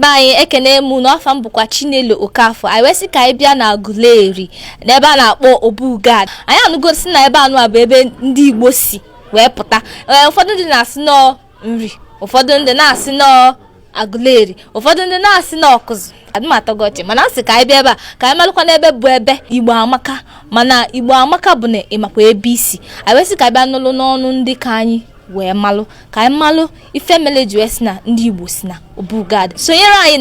Mai ekene mu no afam bukwa Chinelo Okafo. I wesi ka ibia na Aguleri. Na ebe na akpọ Obugad. Anya anugo si na ebe anu abu ebe ndị Igbo si wee pụta. Ụfọdụ ndị na-asị nọ nri, ụfọdụ ndị na-asị nọ Aguleri, ụfọdụ ndị na-asị nọ Ọkụzụ. Adịmatọgọchi mana asị ka ibia ebe ka imalụkwa na ebe bụ ebe Igbo amaka. Mana Igbo amaka bụ na ịmakwa ebe isi. I wesi ka ibia nụlụ n'ọnụ ndị ka anyị wee malụ ka anyị malụ ife mele ji wee si na ndị Igbo si na Obugad. Sonyere anyị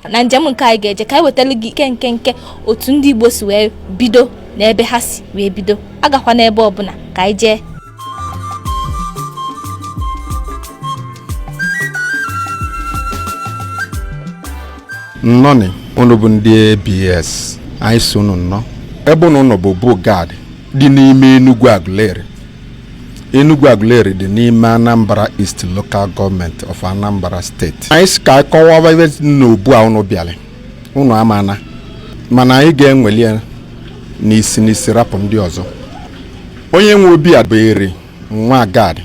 na njem nke anyị ga-eje ka anyị wetara gị nke otu ndị Igbo si wee bido na ebe ha si wee bido. Agakwa n'ebe ọbụla ka anyị jee. Nnọni unu bụ ndị ABS anyị so unu nnọọ ebe unu bụ Obugad dị n'ime Enugu Aguleri dị n'ime Anambra East Local Government of Anambra State. Anyị si ka anyị kọwaa ebe n'obu a unu bịara unu amana mana anyị ga-enweli ya n'isi rapụ ndị ọzọ. Onye nwe obi a bụ Eri nwa Agad.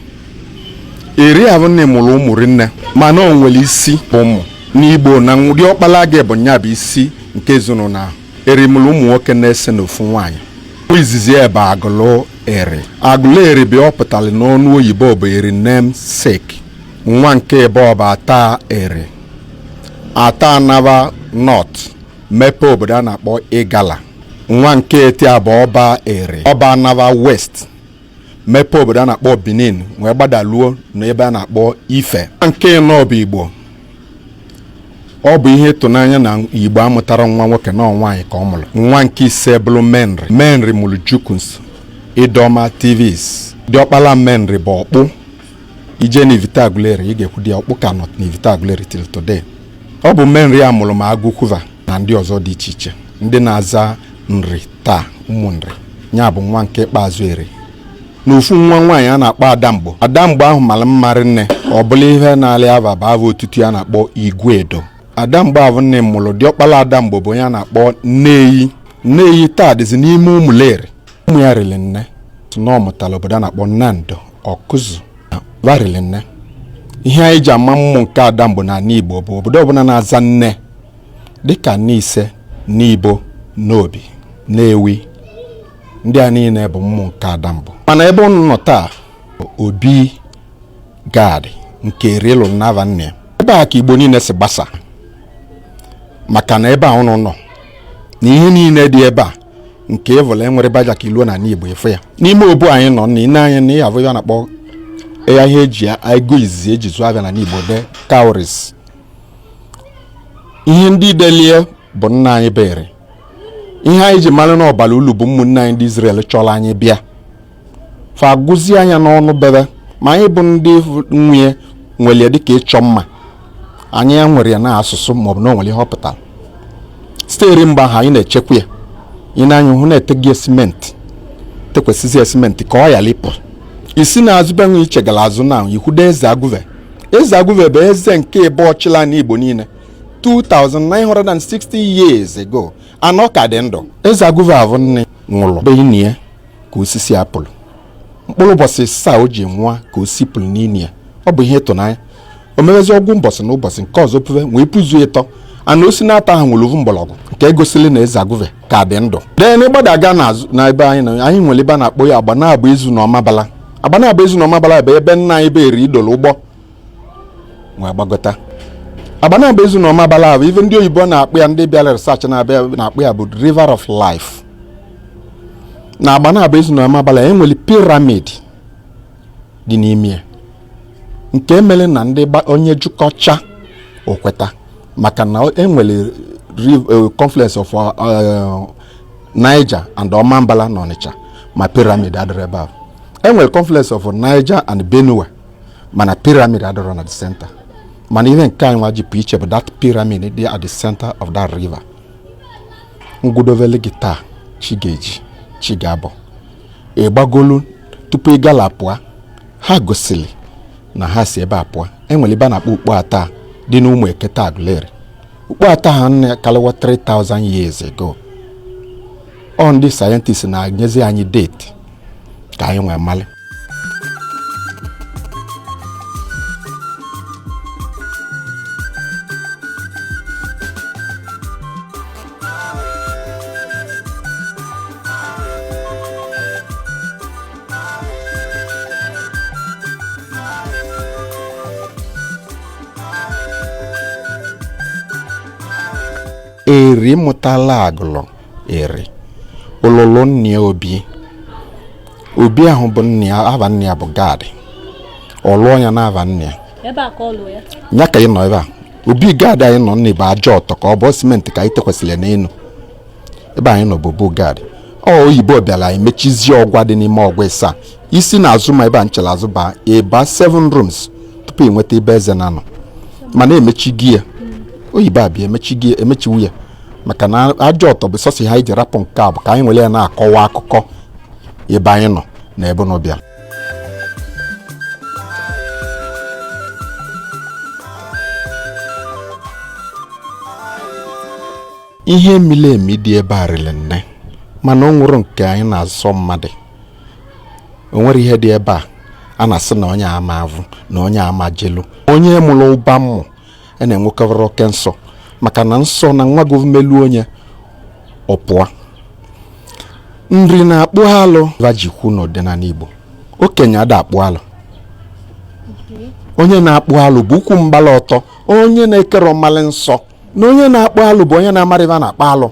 Eri ahụ nne mụrụ ụmụ rinne mana o nwere isi ụmụ n'Igbo na ndị ọkpala ga bụ nya bụ isi nke ezinụlọ ahụ. Eri mụrụ ụmụ nwoke na-ese n'ofu nwaanyị. Izizi ebe Aguleri bụ ọpụtara n'ọnụ oyibo bụ Eri namesake. Nwa nke ebe ọba ata Eri ata anaba North mepe obodo a na-akpọ Igala. Nwa nke eti abụ ọba Eri ọba anaba West mepe obodo a na-akpọ Benin wee gbadaluo n'ebe a na-akpọ Ife. Nke nọ bụ Igbo. Ọ bụ ihe ịtụnanya na Igbo amụtara nwa nwoke na nwaanyị ka ọ mụrụ. Nwa nke ise bụrụ Menri mụrụ Jukuns Idoma TVs. Diọkpala Menri bụ ọkpụ. Ije n'Ivita Aguleri ị ga-ekwu dị ọkpụ ka nọ n'Ivita Aguleri till today. Ọ bụ Menri a mụrụ ma Agụkwuva na ndị ọzọ dị iche iche ndị na-aza nri taa ụmụ nri. Nya bụ nwa nke ikpeazụ Eri. N'ofu nwa nwaanyị a na-akpọ Adamgbo. Adamgbo ahụ mara mma rinne ọ bụla ihe na-alị ava bụ ava otutu a na-akpọ Igwedo. Adamgbo ahụ nne mụrụ diọkpala Adamgbo bụ onye a na-akpọ Nneyi taa dịzi n'ime Ụmụleri. Ụmụ ya rili nne na ọ mụtara obodo a na-akpọ Nando Ọkụzụ varili nne. Ihe anyị ji ama mmụ nke Adamgbo na Igbo bụ obodo ọbụla na-aza nne dịka Nise, Nibo, Nobi, Nnewi. Ndị a niile bụ mmụ nke Adamgbo. Mana ebe unu nọ taa Obugad nke Eri lụrụ n'ava nne. Ebe a ka Igbo niile si gbasa maka na ebe a unu nọ na ihe niile dị ebe a nke evole nwere baja ka iluo na Igbo efu ya. N'ime obu anyị nọ na ine anyị na ihe avụ ya na-akpọ ya ihe eji ego izizi eji zụọ abịa na Igbo de cowries. Ihe ndị delie bụ nna anyị bere. Ihe anyị ji mara na ọbara ulu bụ ụmụnne anyị ndị Israel chọrọ anyị bịa fa gụzie anya n'ọnụ bebe ma anyị bụ ndị nwunye nwere dịka ịchọ mma anyị ya nwere ya na asụsụ maọbụ na onwere ihe ọ pụtara. Steeri mgbe ahụ anyị na-echekwa ya ị na-anya hụ na-etegị simenti tekwesịzi simenti ka ọ ya lipụ. Isi na-azụ benwe ichegala azụ na ikwudo Eze Agụve bụ eze nke ebe ọchịla n'Igbo niile 2960 years ago. Anọ ka dị ndụ. Eze Agụve avụ nne nwụrụ be ini ya ka osisi apụlụ. Mkpụrụ ụbọchị saa o ji nwa ka o sipụrụ n'ini ya. Ọ bụ ihe ịtụnanya. O mewezi ọgwụ mbọsị na ụbọchị nke ọzọ pụve wee pụzuo ịtọ ana osi na-ata ha nwere ovu mgbọrọgwụ nke egosili na Eze Agụve ka dị ndụ. Dee na ịgbadaga n'azụ na ebe anyị nwere ebe a na-akpọ ya Agbanabụ Ezu na Ọmabala. Agbanabụ Ezu na Ọmabala bụ ebe nna anyị be Eri idolo ụgbọ wee gbagota. Agbanabụ Ezu na Ọmabala bụ ife ndị oyibo na-akpọ ya ndị bịara research na-akpọ ya bụ River of Life. Na Agbanabụ Ezu na Ọmabala enwere piramid dị n'ime ya nke emele na ndị onye jukọcha okweta maka na enwere confluence of Niger and Ọmambala na Ọnịcha ma pyramid adịrọ ebe ahụ. Enwere confluence of Niger and Benue mana pyramid adịrọ na the center. Mana ihe nke anyị wajipụ iche bụ that pyramid dị at the center of that river. Ngwudovele gị taa chi ga-eji chi ga-abọ ịgbagolu tupu ị gala pụọ ha gosili na ha si ebe a pụọ. Enwere ebe a na-akpọ ukpo ata dị n'ụmụ eketa Aguleri. Ukpo ata ha nne kaliwa 3000 years ago. Ọ ndị sayentist na-anyezi anyị date ka anyị nwee mmalị. eri mụtala agụlọ eri ololo nne obi ahụ bụ nne ya ava nne ya bụ gad ọlụọ ya na-ava nne ya ebe a ka ọlụ ya nya ka ị nọ ebe a obi gad anyị nọ nne bụ aja ọtọ ka ọ bụ simenti ka anyị tekwasịrị n'elu ebe anyị nọ bụ bụ gad oyibo bịara anyị mechizie ọgwa dị n'ime ọgwa ịsa isi na azụ ma ebe a nchela azụ ba ịba 7 rooms tupu ị nweta ebe eze na nọ mana emechighị ya oyibo abịa emechiwu ya maka na aja ọtọ bụ sọsị ha iji rapụ nke a bụ ka anyị nwere ya na-akọwa akụkọ ebe anyị nọ na ebe nọ bịa ihe mile emi dị ebe a rịrị nne mana o nwere nke anyị na-azọ mmadụ o nwere ihe dị ebe a na-asị na onye ama avụ na onye ama jelu onye mụrụ ụba mmụ na-enwekọrọ oke nsọ maka na nsọ na nwa gọọmenti onye ọpụa nri na-akpụ alụ vajikwu n'ọdịnala Igbo okenye ada akpụ alụ onye na-akpụ alụ bụ ukwu mgbala ọtọ onye na-ekere mmalị nsọ na onye na-akpụ alụ bụ onye na-amara ebe a na-akpọ alụ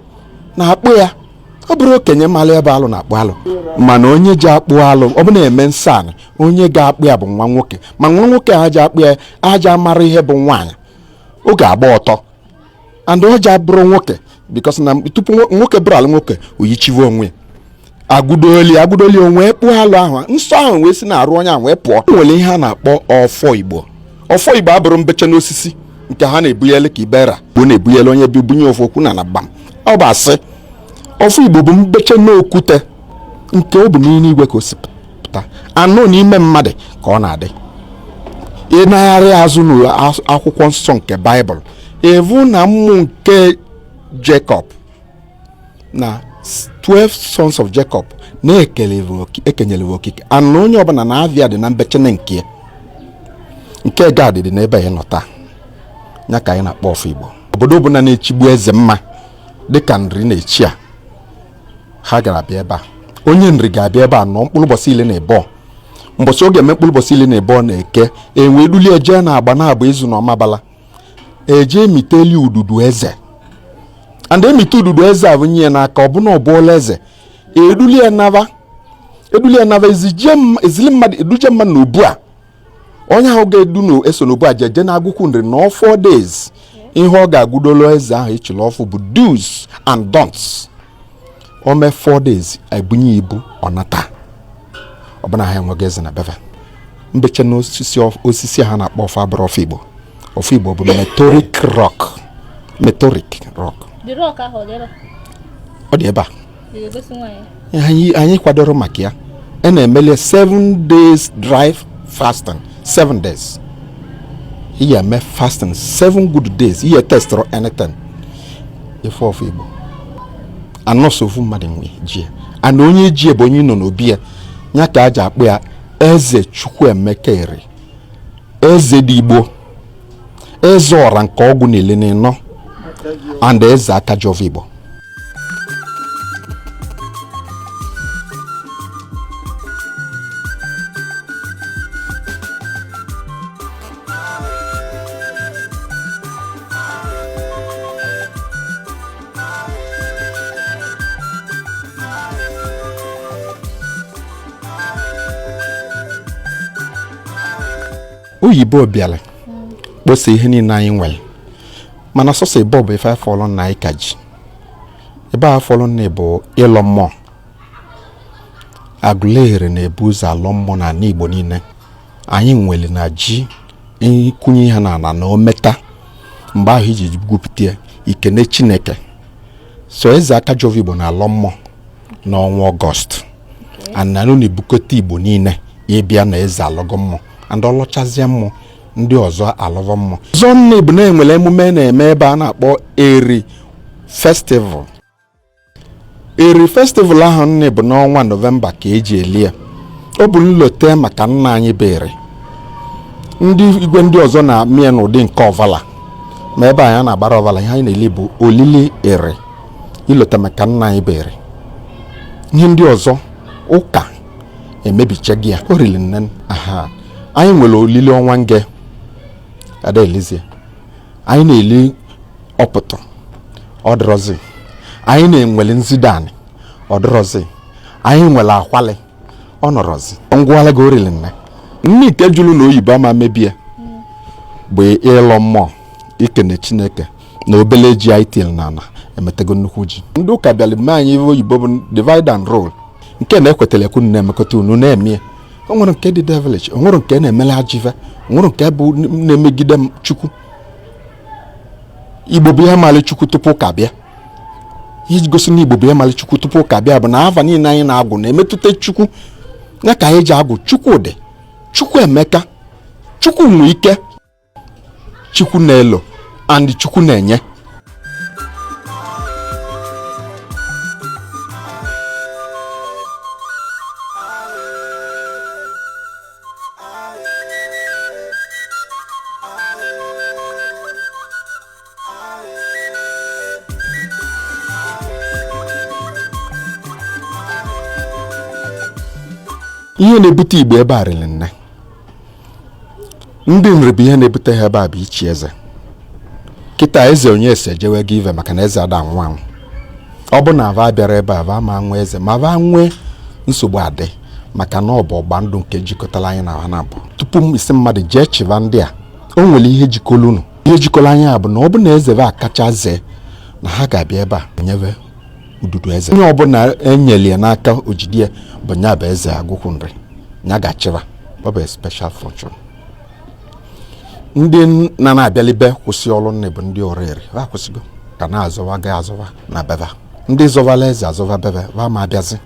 na-akpụ ya ọ bụrụ okenye mmalị ebe alụ na-akpụ alụ mana onye ji akpụ alụ ọ bụ na-eme nsọ anị onye ga-akpụ ya bụ nwa nwoke ma nwa nwoke a ji akpụ ya aja mara ihe bụ nwaanyị ọ ga-agba ọtọ and ọ ji abụrụ nwoke because na tupu nwoke bụrụ alụ nwoke oyichiwe onwe agụdoli onwe kpụ alụ ahụ nsọ ahụ wee si na-arụ onye ahụ wee pụọ nwere ihe a na-akpọ ọfọ Igbo abụrụ mbeche n'osisi nke ha na-ebunyele ka ibera bụ na-ebunyele onye bi bunye ofu okwu na gbam ọ bụ asị ọfọ Igbo bụ mbeche n'okwute nke ọ bụ n'ime igwe ka o si pụta anụ n'ime mmadụ ka ọ na-adị ịnagharị azụ n'akwụkwọ nsọ nke Baịbụl evu na mmụ nke Jacob na 12 sons of Jacob na-ekenyere okike anụ onye ọbụla na-avịa dị na mbeche na nke gad dị n'ebe anyị nọ taa ya ka anyị na-akpọ ọfọ Igbo obodo ọbụla na-echigbu eze mma dịka nri na-echi a ha gara bịa ebe a onye nri ga-abịa ebe a nọ mkpụrụ ụbọchị ile na ebo mbọchị oge eme mkpụrụ ụbọchị ile na ebo na-eke enwe dulie eje na-agba na-agba izu na ọmabala eje emiteli ududu eze and emite ududu eze ahụ nye n'aka ọbụna ọbụla eze edulie nava ezili mmadụ eduje mmadụ n'obu a onye ahụ ga-edu na eso n'obu a jeje na-agụkwu nri na 4 days ihe ọ ga-agụdolo eze ahụ ịchịrị ọfụ bụ do's and don'ts o mee 4 days ebunye ibu ọnata ọbụna ha enweghị eze na beva mbeche na osisi ha na-akpọ ọfọ abụrụ ọfọ Igbo bụ meteoric rock the rock ahụ ọ dị ebe a anyị kwadoro maka ya na-emele 7 days dry fasting 7 days ihe eme fasting 7 good days ihe testoro anything ife ọfọ Igbo anọsofu mmadụ nwe ji ana onye ji bụ onye nọ n'obi ya ka aja akpụ ya eze Chukwuemeka ere eze dị Igbo eze ọra nke ọgwụ niile n'ịnọ and eze Akajọfọ Igbo oyibo bịara kposa ihe niile anyị nwere mana sọsọ ebe ọ bụ ife afọlọ na anyị ka ji ebe afọlọ na bụ ịlọ mmụọ Aguleri na-ebu ụzọ alọ mmụọ na ala Igbo niile anyị nwere na ji ịkwụnye ihe na ala na ometa mgbe ahụ iji gwupụta ikene Chineke so eze Akajọfọ Igbo na alọ mmụọ n'ọnwa Ọgọst ananụ na-ebukọta Igbo niile ịbịa na eze alọgọ mmụọ and ọlọchazie mmụọ ndị ọzọ alọvọ mmụọ ọzọ nne bụ na-enwere emume na-eme ebe a na-akpọ Eri festival ahụ nne bụ n'ọnwa Nọvemba ka eji eli ya ọ bụ nlote maka nna anyị bụ Eri ndị igwe ndị ọzọ na-amịa n'ụdị nke ọvala ma ebe anyị na-agbara ọvala ihe anyị na-eli bụ olili Eri ilote maka nna anyị bụ Eri ihe ndị ọzọ ụka emebichaghị ya o riri nne anyị nwere olili ọnwa nge ada elizie anyị na-eli ọpụtụ ọ dịrọzi. Anyị na-enwele nzidani ọ dịrọzi. Anyị nwere akwali ọ nọrọzi. Ngwala go orili nne. Nni nke julu na oyibo ama mebie bụ ịlọ mmụọ ikene Chineke na obele ji anyị til na ana emetego nnukwu ji. Ndị ụka bịara mee anyị oyibo bụ divide and rule nke na-ekwetara ekwu na-emekọta unu na-eme. O nwere nke dị devilish, o nwere nke na-emele ajive, o nwere nke bụ na-emegide Chukwu. Igbo bụ ihe mali Chukwu tupu ụka bịa. Ihe gosi na Igbo bụ ihe mali Chukwu tupu ụka bịa bụ na ava niile anyị na-agwụ na-emetụta Chukwu. Ya ka anyị ji agwụ Chukwu dị, Chukwu Emeka, Chukwu nwe ike, Chukwu na-elo, and Chukwu na-enye. Ihe na-ebute Igbo ebe a rịrị nne. Ndị nri bụ ihe na-ebute ha ebe a bụ ichi eze. Kịta eze onye ese jewe gị ive maka na eze ada nwa anwụ. Ọ bụ na ava bịara ebe a va ma nwe eze ma va nwee nsogbu adị maka na ọ bụ ọgba ndụ nke jikọtara anyị na ha na-abụ. Tupu m isi mmadụ jee chiva ndị a, o nwere ihe jikọrọ unu. Ihe jikọrọ anyị a bụ na ọ bụ na eze va akacha zee na ha ga-abịa ebe a nyebe ududu eze. Onye ọbụla enyeli ya n'aka ojidie bụ nya bụ eze agụkwụ nri. Nya ga-achịva. Ọ bụ special function. Ndị na-abịalibe kwụsị ọrụ nne bụ ndị oriri. Ha kwụsịgo ka na-azọwa ga-azọwa na beva. Ndị zọvala eze azọva beva va ma abịazi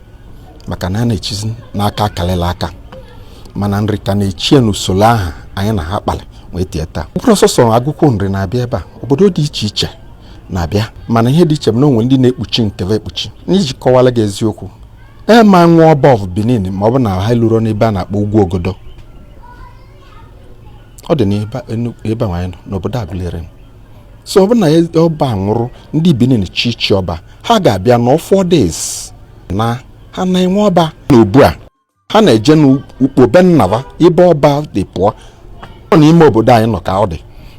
maka na a na-echizi n'aka akalela aka. Mana nri ka na-echie n'usoro aha anyị na ha kpali wee tie taa. Mkpụrụ ọsọsọ agụkwụ nri na-abịa ebe a. Obodo dị iche iche na-abịa mana ihe dị iche bụ na onwe ndị na-ekpuchi nkeve ekpuchi. N'iji kọwala gị eziokwu, ma nwa ọba of Benin ma ọ bụ na ha lụrụ n'ebe a na-akpọ ugwu ogodo. Ọ dị n'ebe anyị nọ n'obodo Aguleri. So ọ bụ na ọba nwụrụ ndị Benin chichi ọba ha ga-abịa na 4 days na ha na-enwe ọba n'obu a. Ha na-eje n'ukpo be nnava ebe ọba dị pụọ. Ọ n'ime obodo anyị nọ ka ọ dị.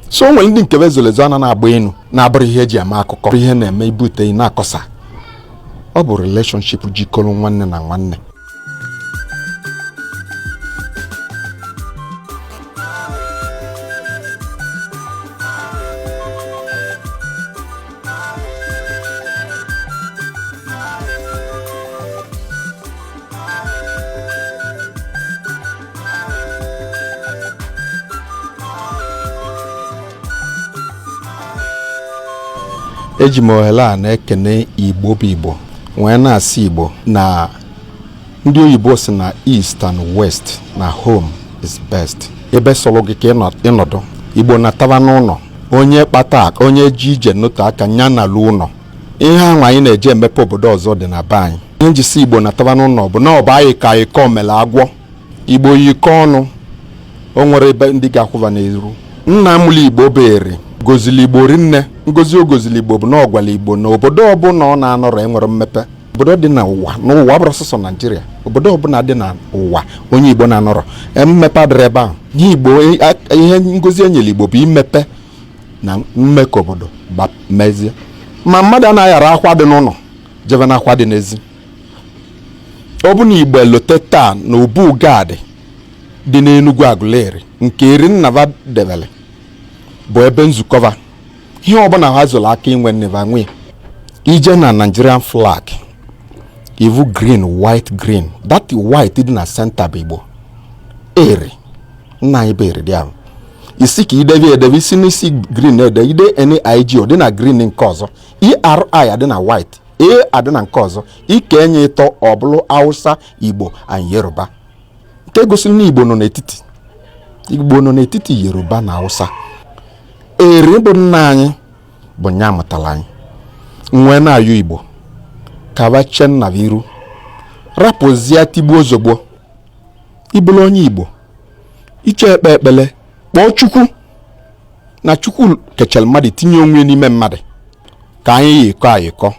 So o nwere ndị nke bezolezo ana na-agba enu na-abụrụ ihe eji ama akụkọ ihe na-eme ibute na-akọsa. Ọ bụ relationship jikọrọ nwanne na nwanne. Eji m ohere a na-ekene Igbo bụ Igbo wee na-asị Igbo na ndị oyibo si na East and West na home is best. Ebe sọrọ gị ka ịnọdụ Igbo na-ataba n'ụlọ. Onye kpata onye ji ije n'otu aka nya na lu ụlọ. Ihe ahụ anyị na-eje emepe obodo ọzọ dị na be anyị. Ihe njisi Igbo na-ataba n'ụlọ bụ na ọ bụ anyị ka ịkọ mere agwọ. Igbo yikọ ọnụ o nwere ebe ndị ga-akwụba n'iru. Nna mụlụ Igbo bere gozili Igbo rinne. Ngozi ogozili Igbo bụ na ọgwala Igbo na obodo ọbụla ọ na-anọrọ enwere mmepe. Obodo dị na ụwa n'ụwa bụrụ sọsọ Nigeria. Obodo ọbụla dị na ụwa onye Igbo na-anọrọ mmepe adịrị ebe ahụ. Ihe Igbo ihe ngozi enyere Igbo bụ imepe na mmekọ obodo mezie. Ma mmadụ anaghị ara akwa dị n'ụlọ jebe na akwa dị n'ezi. Ọ bụ na Igbo elote taa na obu gad dị n'Enugu Aguleri nke eri nnava debele bụ ebe nzukọva. Ihe ọbụla ha zụrụ aka inwe nneva nwe. Ije na Nigerian flag ivu green white green. That white dị na center bụ Igbo. Eri nna anyị bụ eri dị ahụ. Isi ka idebe isi n'isi green ede ide NIG ọ dị na green nke ọzọ. ERI adị na white. A adị na nke ọzọ. Ike enye ịtọ ọ bụrụ Hausa, Igbo and Yoruba. Nke gosiri na Igbo nọ n'etiti. Igbo nọ n'etiti Yoruba na Hausa. Eri bụ nna anyị bụ nya mụtara anyị. Nwe na-ayọ Igbo kabache nna viru rapụzie tigbuo ozugbo. Ibulu onye Igbo iche ekpe ekpele kpọọ Chukwu na Chukwu kechara mmadụ tinye onwe n'ime mmadụ ka anyị yikọ ayikọ.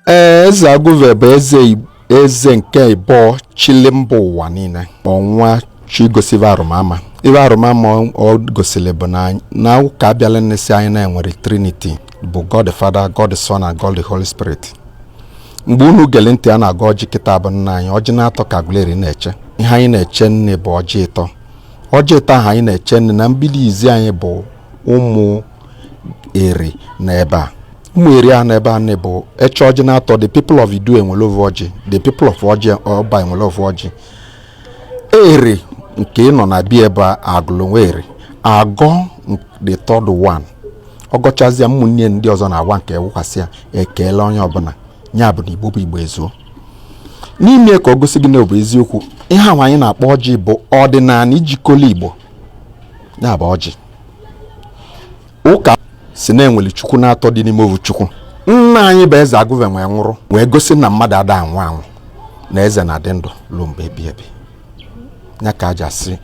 Eze Agụve bụ eze nke ịbụọ chili mba ụwa niile. Ọnwa chi gosiva arụmama. Ibe arụmama ọ gosili bụ na ụka abịala nnesi anyị na-enwere Trinity bụ God the Father, God the Son and God the Holy Spirit. Mgbe unu gele ntị a na-aga ọjị kịta bụ nna anyị, ọjị na-atọ ka Aguleri na-eche. Ihe anyị na-eche nne bụ ọjị ịtọ. Ọjị ịtọ ahụ anyị na-eche nne na mbido izi anyị bụ ụmụ eri na ebe a. Ụmụ eri a na ebe a nne bụ eche ọjị na-atọ. The people of Idu enwere ovu ọjị. The people of ọjị ọba enwere ovu ọjị. Eri nke nọ na bia ebe agụlụnweri agọ the third one. Ọgọchazịa ụmụnne ndị ọzọ na-agwa nke wụkwasị ya ekele onye ọbụla. Nya bụ na Igbo bụ Igbo ezuo. N'ime ka ọ gosi gị na ọ bụ eziokwu, ihe ahụ anyị na-akpọ ọjị bụ ọdịnala ijikọla Igbo. Ya bụ ọjị. Ụka si na-enweli Chukwu na-atọ dị n'ime ovu Chukwu. Nna anyị bụ Eze Agụve nwee nwụrụ wee gosi na mmadụ ada anwụ anwụ na eze na-adị ndụ ruo mgbe ebi ebi. Ya ka aja sị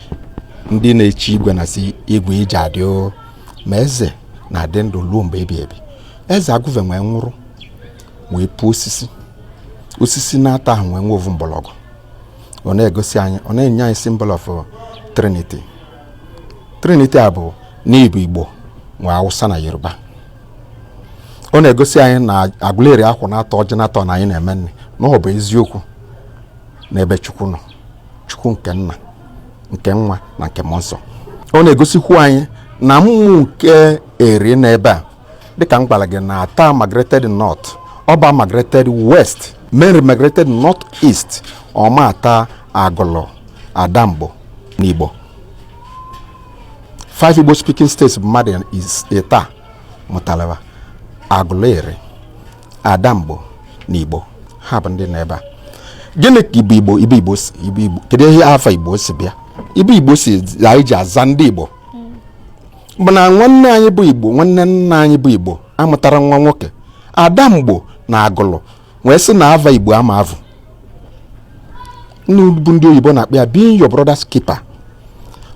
ndị na-echi igwe na si igwe ije adị o, ma eze na-adị ndụ ruo mgbe ebi ebi. Eze Agụve nwee nwụrụ wee pụọ osisi na-ata ahụ nwee nwe ovu mgbọrọgwụ. Ọ na-egosi anyị, ọ na-enye anyị symbol of Trinity. Trinity a bụ n'Igbo Igbo nwe Hausa na Yoruba. Ọ na-egosi anyị na Aguleri akwụ na-atọ ọjị na-atọ na anyị na-eme nne na ọ bụ eziokwu n'ebe Chukwu nọ. Chukwu nke nna, nke nwa na nke mmụọ nsọ. Ọ na-egosikwu anyị na mmụọ nke eri n'ebe a dịka m gwara gị na ata migrated north, ọba migrated west, Mary migrated north east, ọmata agụlụ adamgbo n'Igbo. 5 Igbo speaking states bụ mmadụ ita mụtalaba Aguleri, adamgbo n'Igbo. Ha bụ ndị n'ebe a. Gịnị ka Igbo kedu ihe afa Igbo si bịa? Igbo si anyị ji aza ndị Igbo bụ na nwanne anyị bụ Igbo, nwanne nna anyị bụ Igbo amụtara nwa nwoke adamgbo na agụlụ wee sị na ava Igbo ama avụ. Ndị oyibo na-akpọ ya being your brother's keeper.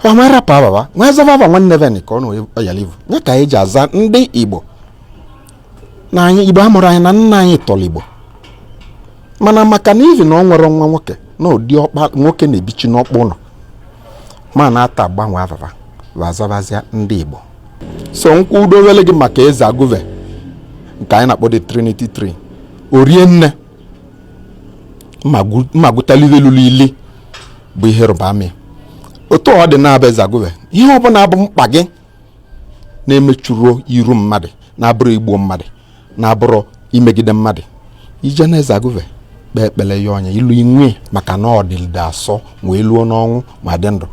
Ọ mara pa baba nwa zava nwanne veni ka ọ nọ oyalivu. Ya ka anyị ji aza ndị Igbo na anyị Igbo amụrụ anyị na nna anyị tọrọ Igbo. Mana maka na ivi na ọ nwere nwa nwoke na ụdị ọkpa nwoke na-ebichi n'ọkpụ ụlọ ma na-ata agbanwe avava wazavazia ndị Igbo. So nkwudowele gị maka Eze Agụve nke anyị na-akpọ the Trinity Tree. Orie nne mmagụtalile lulu ili bụ ihe rụba amị. Otu ọ dị na-abụ Eze Agụve, ihe ọbụla bụ mkpa gị na-emechuru iru mmadụ, na-abụrụ igbo mmadụ, na-abụrụ imegide mmadụ, ije na Eze Agụve kpee ekpele ya onye ilu inwe maka na ọ dịlide asọ wee luo n'ọnwụ ma dị ndụ.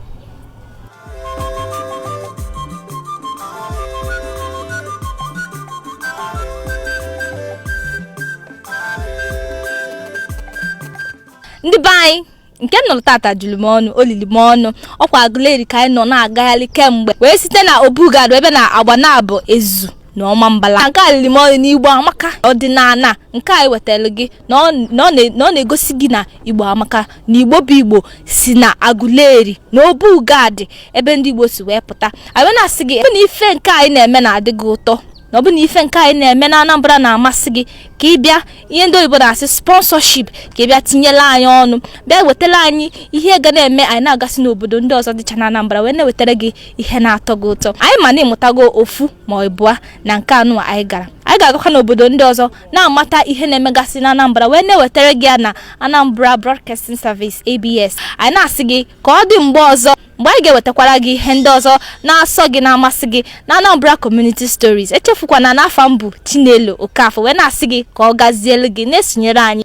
Ndị be anyị nke nọ tata juru m ọnụ, olili m ọnụ. Ọkwa Aguleri ka anyị nọ na-agagharị kemgbe wee site na Obugado ebe na Agbanabụ Ezu na Ọma Mbala. Nke alili m ọnụ n'Igbo amaka ọdịnala nke anyị wetara gị na ọ na-egosi gị na Igbo amaka na Igbo bụ Igbo si na Aguleri na Obugado ebe ndị Igbo si wee pụta. Anyị na-asị gị ebe na ife nke anyị na-eme na-adị gị ụtọ na ọ bụ na ife nke anyị na-eme na Anambra na-amasị gị ka ị bịa ihe ndị oyibo na-asị sponsorship ka ị bịa tinyela anyị ọnụ, bịa wetara anyị ihe ga na-eme anyị na-agasị n'obodo ndị ọzọ dịcha na Anambra wee na-wetara gị ihe na-atọ gị ụtọ. Anyị ma na ịmụtago ofu ma ịbụa na nke anụ anyị ga-agakwa n'obodo ndị ọzọ na-amata ihe na-emegasị na Anambra wee na-ewetara gị ya na Anambra Broadcasting Service ABS. Anyị na-asị gị ka ọ dị mgbe ọzọ mgbe anyị ga-ewetakwara gị ihe ndị ọzọ na-asọ gị na-amasị gị na Anambra Community Stories. Echefukwana na afa m bụ Chinelo Okafọ wee na-asị gị ka ọ gazielu gị na-esonyere anyị.